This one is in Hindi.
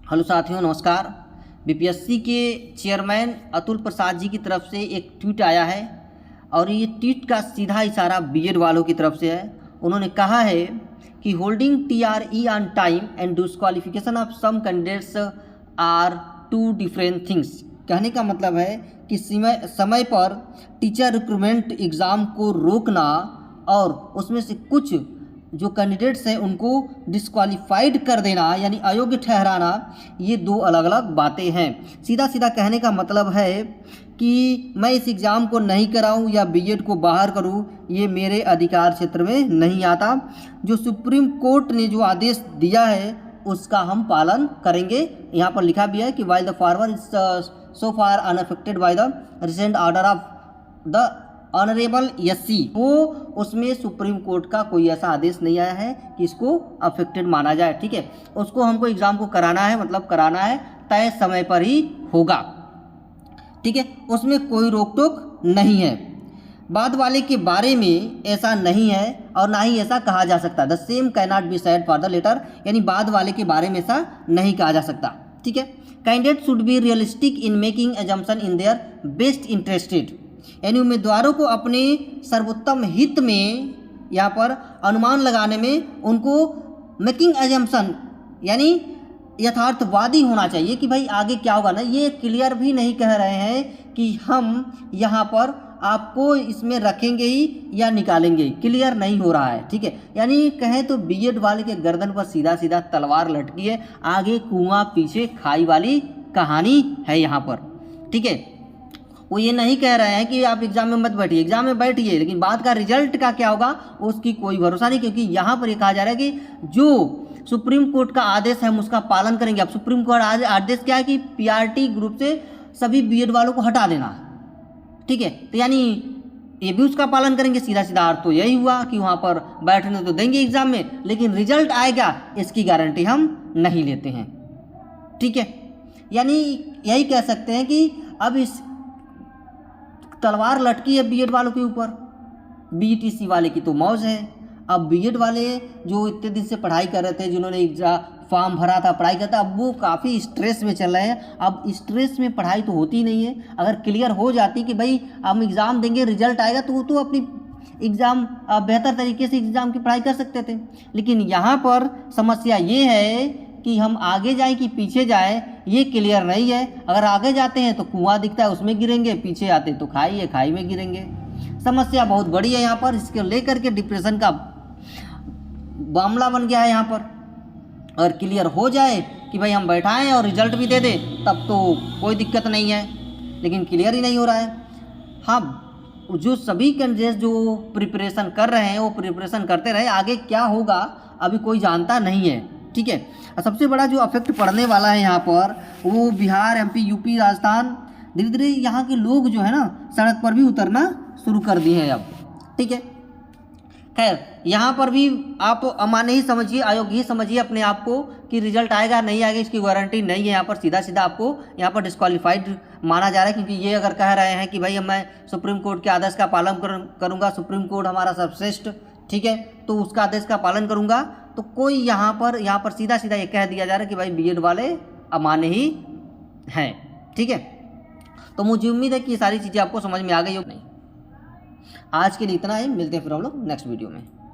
हेलो साथियों, नमस्कार। बीपीएससी के चेयरमैन अतुल प्रसाद जी की तरफ से एक ट्वीट आया है और ये ट्वीट का सीधा इशारा बीएड वालों की तरफ से है। उन्होंने कहा है कि holding TRE on time and disqualification of some candidates are two different things. कहने का मतलब है कि समय पर टीचर रिक्रूटमेंट एग्ज़ाम को रोकना और उसमें से कुछ जो कैंडिडेट्स हैं उनको डिस्क्वालीफाइड कर देना यानी अयोग्य ठहराना, ये दो अलग अलग बातें हैं। सीधा सीधा कहने का मतलब है कि मैं इस एग्ज़ाम को नहीं कराऊं या बीएड को बाहर करूं, ये मेरे अधिकार क्षेत्र में नहीं आता। जो सुप्रीम कोर्ट ने जो आदेश दिया है उसका हम पालन करेंगे। यहाँ पर लिखा भी है कि while the farmer is so far unaffected by the recent order of the honourable SC, वो उसमें सुप्रीम कोर्ट का कोई ऐसा आदेश नहीं आया है कि इसको अफेक्टेड माना जाए। ठीक है, उसको हमको एग्ज़ाम को कराना है, मतलब कराना है, तय समय पर ही होगा। ठीक है, उसमें कोई रोक टोक नहीं है। बाद वाले के बारे में ऐसा नहीं है और ना ही ऐसा कहा जा सकता। The same can not be said for the latter, यानी बाद वाले के बारे में ऐसा नहीं कहा जा सकता। ठीक है, candidate should be realistic in making assumption in their best interested, यानी उम्मीदवारों को अपने सर्वोत्तम हित में यहाँ पर अनुमान लगाने में उनको मेकिंग एजम्पशन यानी यथार्थवादी होना चाहिए कि भाई आगे क्या होगा ना। ये क्लियर भी नहीं कह रहे हैं कि हम यहाँ पर आपको इसमें रखेंगे ही या निकालेंगे, क्लियर नहीं हो रहा है। ठीक है, यानी कहें तो बीएड वाले के गर्दन पर सीधा सीधा तलवार लटकी है, आगे कुआं पीछे खाई वाली कहानी है यहाँ पर। ठीक है, वो ये नहीं कह रहे हैं कि आप एग्ज़ाम में मत बैठिए, एग्ज़ाम में बैठिए, लेकिन बाद का रिजल्ट का क्या होगा उसकी कोई भरोसा नहीं, क्योंकि यहाँ पर ये कहा जा रहा है कि जो सुप्रीम कोर्ट का आदेश है हम उसका पालन करेंगे। अब सुप्रीम कोर्ट आदेश क्या है कि पीआरटी ग्रुप से सभी बीएड वालों को हटा देना। ठीक है, तो यानी ये भी उसका पालन करेंगे। सीधा सीधा अर्थ तो यही हुआ कि वहाँ पर बैठने तो देंगे एग्ज़ाम में, लेकिन रिजल्ट आएगा इसकी गारंटी हम नहीं लेते हैं। ठीक है, यानी यही कह सकते हैं कि अब इस तलवार लटकी है बीएड वालों के ऊपर। बीटीसी वाले की तो मौज है। अब बीएड वाले जो इतने दिन से पढ़ाई कर रहे थे, जिन्होंने फॉर्म भरा था, पढ़ाई करता, अब वो काफ़ी स्ट्रेस में चल रहे हैं। अब स्ट्रेस में पढ़ाई तो होती नहीं है। अगर क्लियर हो जाती कि भाई हम एग्ज़ाम देंगे, रिजल्ट आएगा, तो वो तो अपनी एग्ज़ाम बेहतर तरीके से एग्ज़ाम की पढ़ाई कर सकते थे। लेकिन यहाँ पर समस्या ये है कि हम आगे जाएं कि पीछे जाएं, ये क्लियर नहीं है। अगर आगे जाते हैं तो कुआं दिखता है उसमें गिरेंगे, पीछे आते तो खाई है, खाई में गिरेंगे। समस्या बहुत बड़ी है यहाँ पर। इसके लेकर के डिप्रेशन का मामला बन गया है यहाँ पर। अगर क्लियर हो जाए कि भाई हम बैठाएं और रिजल्ट भी दे दें तब तो कोई दिक्कत नहीं है, लेकिन क्लियर ही नहीं हो रहा है। हाँ, जो सभी कैंडिडेट जो प्रिपरेशन कर रहे हैं वो प्रिपरेशन करते रहे, आगे क्या होगा अभी कोई जानता नहीं है। ठीक है, सबसे बड़ा जो अफेक्ट पड़ने वाला है यहाँ पर वो बिहार, एमपी, यूपी, राजस्थान, धीरे धीरे यहाँ के लोग जो है ना सड़क पर भी उतरना शुरू कर दिए हैं अब। ठीक है, खैर यहाँ पर भी आप अमान्य ही समझिए, अयोग्य ही समझिए अपने आप को कि रिजल्ट आएगा नहीं आएगा इसकी गारंटी नहीं है। यहाँ पर सीधा सीधा आपको यहाँ पर डिस्क्वालीफाइड माना जा रहा है, क्योंकि ये अगर कह रहे हैं कि भाई मैं सुप्रीम कोर्ट के आदेश का पालन करूँगा, सुप्रीम कोर्ट हमारा सर्वश्रेष्ठ, ठीक है, तो उसका आदेश का पालन करूँगा, तो कोई यहाँ पर सीधा सीधा ये कह दिया जा रहा है कि भाई बीएड वाले अमान्य ही हैं। ठीक है, तो मुझे उम्मीद है कि ये सारी चीज़ें आपको समझ में आ गई हो। नहीं, आज के लिए इतना ही, मिलते हैं फिर हम लोग नेक्स्ट वीडियो में।